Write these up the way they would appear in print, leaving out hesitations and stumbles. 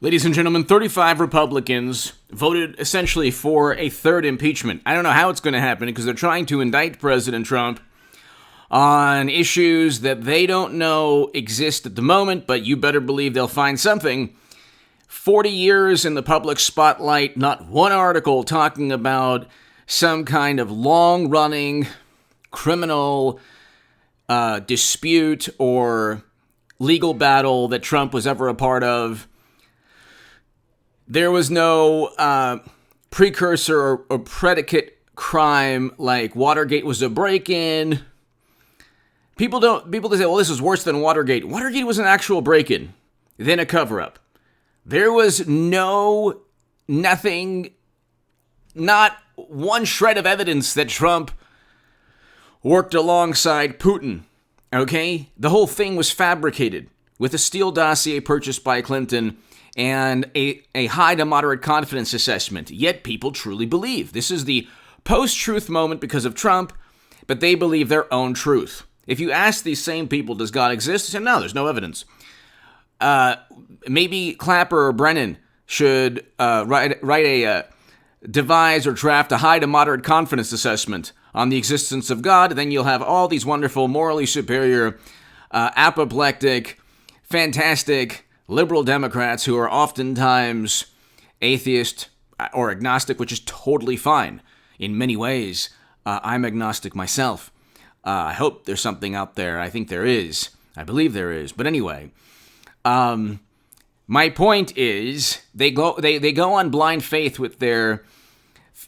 Ladies and gentlemen, 35 Republicans voted essentially for a third impeachment. I don't know how it's going to happen because they're trying to indict President Trump on issues that they don't know exist at the moment, but you better believe they'll find something. 40 years in the public spotlight, not one article talking about some kind of long-running criminal dispute or legal battle that Trump was ever a part of. There was no precursor or predicate crime like Watergate was a break-in. People say, well, this is worse than Watergate. Watergate was an actual break-in, then a cover-up. There was nothing, not one shred of evidence that Trump worked alongside Putin, okay? The whole thing was fabricated with a Steele dossier purchased by Clinton and a high to moderate confidence assessment. Yet people truly believe. This is the post-truth moment because of Trump, but they believe their own truth. If you ask these same people, does God exist? They say, no, there's no evidence. Maybe Clapper or Brennan should devise or draft a high to moderate confidence assessment on the existence of God. Then you'll have all these wonderful, morally superior, apoplectic, fantastic liberal Democrats who are oftentimes atheist or agnostic, which is totally fine in many ways. I'm agnostic myself. I hope there's something out there. I think there is. I believe there is. But anyway, my point is they go on blind faith with their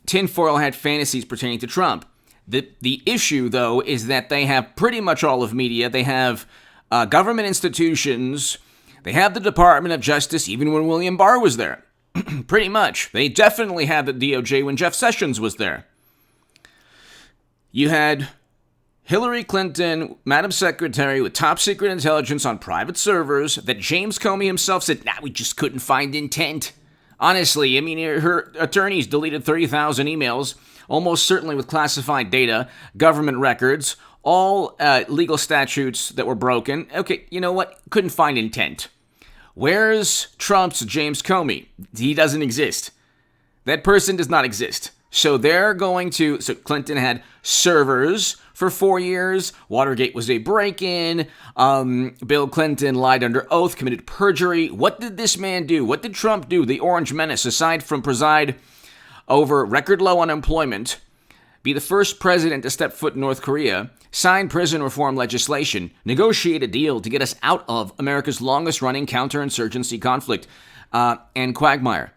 tinfoil hat fantasies pertaining to Trump. The issue, though, is that they have pretty much all of media. They have government institutions. They have the Department of Justice, even when William Barr was there. Pretty much. They definitely had the DOJ when Jeff Sessions was there. You had Hillary Clinton, Madam Secretary, with top secret intelligence on private servers that James Comey himself said, we just couldn't find intent. Honestly, I mean, her attorneys deleted 30,000 emails, almost certainly with classified data, government records, all legal statutes that were broken. Okay, you know what? Couldn't find intent. Where's Trump's James Comey? He doesn't exist. That person does not exist. So Clinton had servers for 4 years. Watergate was a break-in. Bill Clinton lied under oath, committed perjury. What did this man do? What did Trump do? The Orange Menace, aside from preside over record low unemployment, be the first president to step foot in North Korea, sign prison reform legislation, negotiate a deal to get us out of America's longest-running counterinsurgency conflict, and quagmire.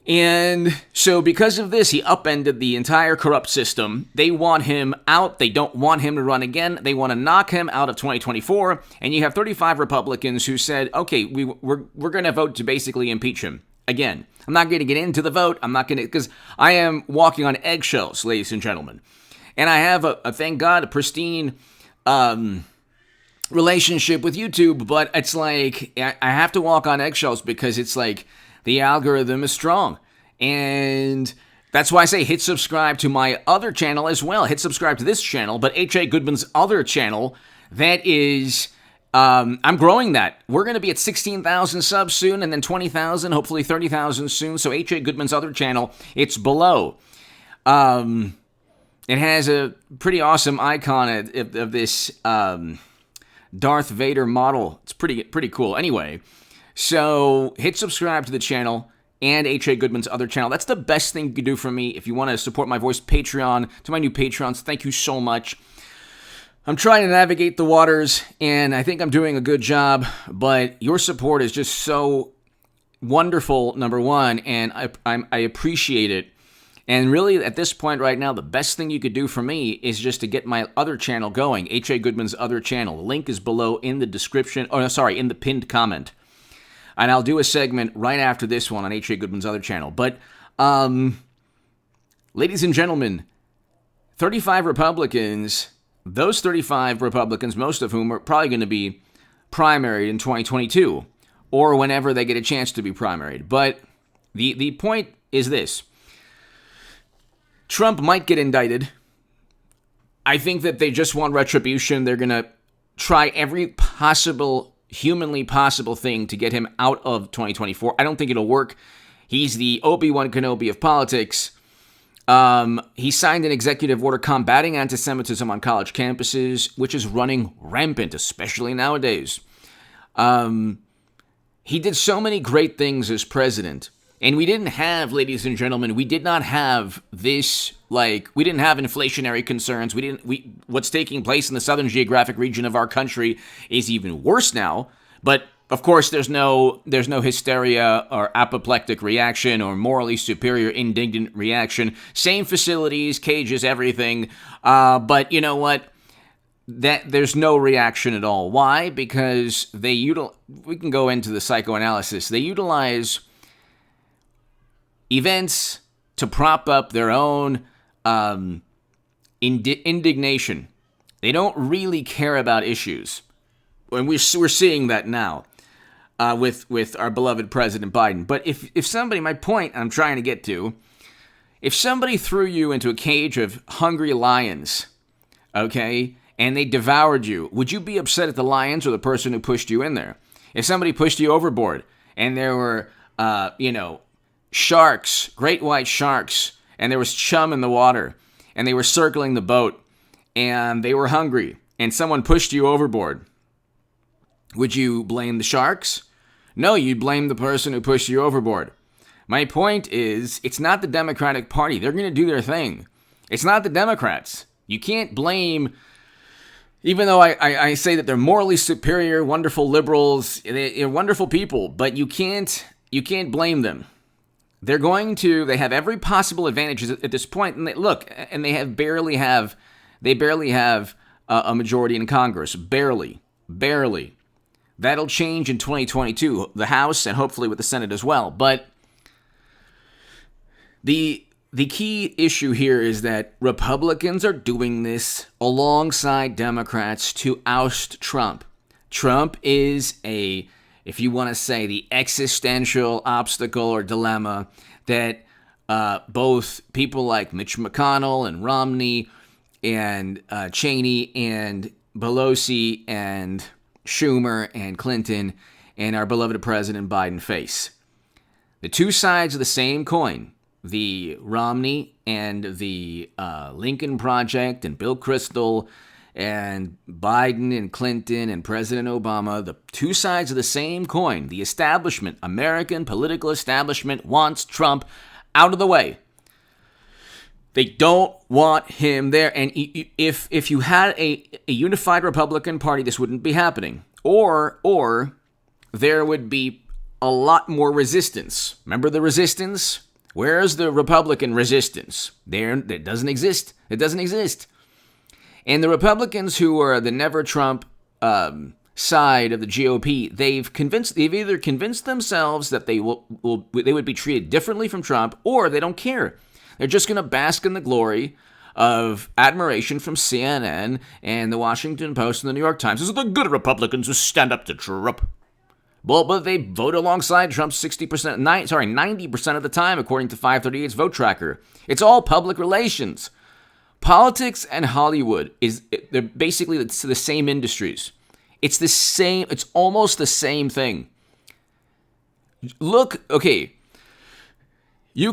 And so because of this, he upended the entire corrupt system. They want him out. They don't want him to run again. They want to knock him out of 2024. And you have 35 Republicans who said, okay, we're going to vote to basically impeach him. Again, I'm not going to get into the vote. I'm not going to, because I am walking on eggshells, ladies and gentlemen. And I have thank God, a pristine relationship with YouTube, but it's like I have to walk on eggshells because it's like the algorithm is strong. And that's why I say hit subscribe to my other channel as well. Hit subscribe to this channel, but H.A. Goodman's other channel, that is, I'm growing that. We're going to be at 16,000 subs soon, and then 20,000, hopefully 30,000 soon. So H.A. Goodman's other channel, it's below. It has a pretty awesome icon of this Darth Vader model. It's pretty cool. Anyway, so hit subscribe to the channel and H.A. Goodman's other channel. That's the best thing you can do for me. If you want to support my voice, Patreon, to my new Patreons, thank you so much. I'm trying to navigate the waters, and I think I'm doing a good job, but your support is just so wonderful, number one, and I appreciate it. And really, at this point right now, the best thing you could do for me is just to get my other channel going, H.A. Goodman's other channel. The link is below in the description, in the pinned comment. And I'll do a segment right after this one on H.A. Goodman's other channel. But, ladies and gentlemen, 35 Republicans, those 35 Republicans, most of whom are probably going to be primaried in 2022, or whenever they get a chance to be primaried. But the point is this. Trump might get indicted. I think that they just want retribution. They're going to try every possible humanly possible thing to get him out of 2024. I don't think it'll work. He's the Obi-Wan Kenobi of politics. He signed an executive order combating anti-Semitism on college campuses, which is running rampant, especially nowadays. He did so many great things as president. And we didn't have, ladies and gentlemen, we did not have this, we didn't have inflationary concerns. What's taking place in the southern geographic region of our country is even worse now. But, of course, there's no hysteria or apoplectic reaction or morally superior indignant reaction. Same facilities, cages, everything. But you know what? There's no reaction at all. Why? Because we can go into the psychoanalysis. They utilize events to prop up their own indignation. They don't really care about issues. And we're seeing that now with our beloved President Biden. But if somebody, my point I'm trying to get to, if somebody threw you into a cage of hungry lions, okay, and they devoured you, would you be upset at the lions or the person who pushed you in there? If somebody pushed you overboard and there were, sharks, great white sharks, and there was chum in the water, and they were circling the boat, and they were hungry, and someone pushed you overboard, would you blame the sharks? No, you'd blame the person who pushed you overboard. My point is, it's not the Democratic Party. They're going to do their thing. It's not the Democrats. You can't blame, even though I say that they're morally superior, wonderful liberals, they're wonderful people, but you can't blame them. They have every possible advantage at this point, and they barely have a majority in Congress, barely. That'll change in 2022, the House and hopefully with the Senate as well. But the key issue here is that Republicans are doing this alongside Democrats to oust Trump. Trump is if you want to say, the existential obstacle or dilemma that both people like Mitch McConnell and Romney and Cheney and Pelosi and Schumer and Clinton and our beloved President Biden face. The two sides of the same coin, the Romney and the Lincoln Project and Bill Kristol and Biden and Clinton and President Obama, the two sides of the same coin. The establishment, American political establishment, wants Trump out of the way. They don't want him there. And if you had a unified Republican Party, this wouldn't be happening. Or there would be a lot more resistance. Remember the resistance? Where's the Republican resistance? It doesn't exist. It doesn't exist. And the Republicans who are the never Trump side of the GOP, they've either convinced themselves that they would be treated differently from Trump, or they don't care. They're just going to bask in the glory of admiration from CNN and the Washington Post and the New York Times. These are the good Republicans who stand up to Trump. Well, but they vote alongside Trump 90% of the time, according to 538's Vote Tracker. It's all public relations. Politics and Hollywood they're basically the same industries. It's the same. It's almost the same thing. You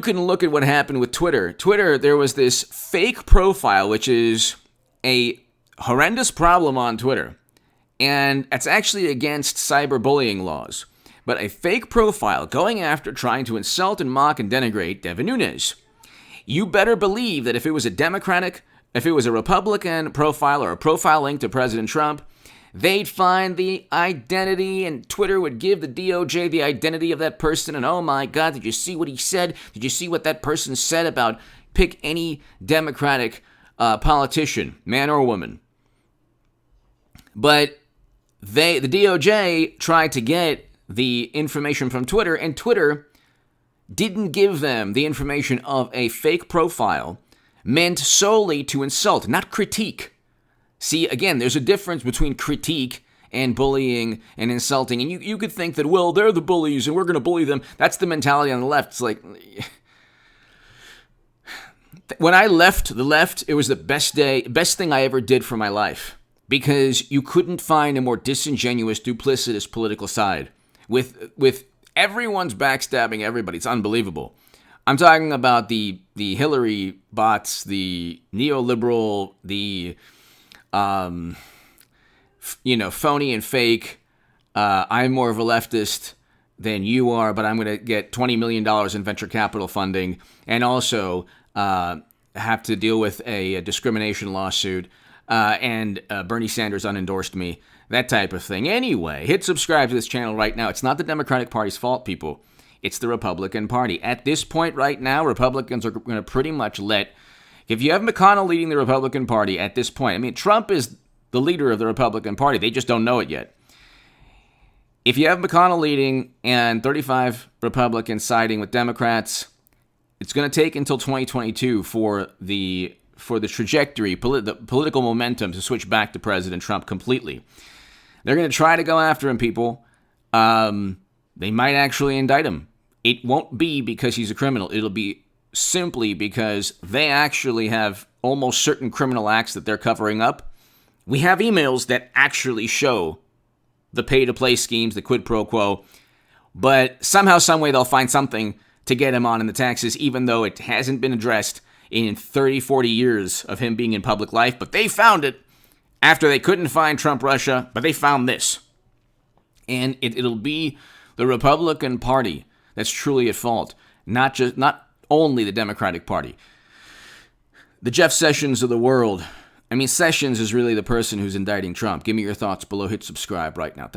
can look at what happened with Twitter. Twitter, there was this fake profile, which is a horrendous problem on Twitter. And it's actually against cyberbullying laws. But a fake profile going after trying to insult and mock and denigrate Devin Nunes. You better believe that if it was a Republican profile or a profile linked to President Trump, they'd find the identity, and Twitter would give the DOJ the identity of that person. And oh my God, did you see what he said? Did you see what that person said about pick any Democratic politician, man or woman? But the DOJ tried to get the information from Twitter, and Twitter didn't give them the information of a fake profile meant solely to insult, not critique. See, again, there's a difference between critique and bullying and insulting. And you could think that, well, they're the bullies and we're going to bully them. That's the mentality on the left. It's like, when I left the left, it was the best thing I ever did for my life. because you couldn't find a more disingenuous, duplicitous political side. With everyone's backstabbing everybody. It's unbelievable. I'm talking about the Hillary bots, the neoliberal, the phony and fake. I'm more of a leftist than you are, but I'm going to get $20 million in venture capital funding, and also have to deal with a discrimination lawsuit, and Bernie Sanders unendorsed me, that type of thing. Anyway, hit subscribe to this channel right now. It's not the Democratic Party's fault, people. It's the Republican Party. At this point right now, Republicans are going to pretty much if you have McConnell leading the Republican Party at this point, I mean, Trump is the leader of the Republican Party. They just don't know it yet. If you have McConnell leading and 35 Republicans siding with Democrats, it's going to take until 2022 for the trajectory, the political momentum to switch back to President Trump completely. They're going to try to go after him, people. They might actually indict him. It won't be because he's a criminal. It'll be simply because they actually have almost certain criminal acts that they're covering up. We have emails that actually show the pay-to-play schemes, the quid pro quo, but somehow, someway, they'll find something to get him on in the taxes, even though it hasn't been addressed in 30, 40 years of him being in public life. But they found it after they couldn't find Trump Russia, but they found this. And it'll be the Republican Party that's truly at fault, not only the Democratic Party. The Jeff Sessions of the world. I mean, Sessions is really the person who's indicting Trump. Give me your thoughts below. Hit subscribe right now.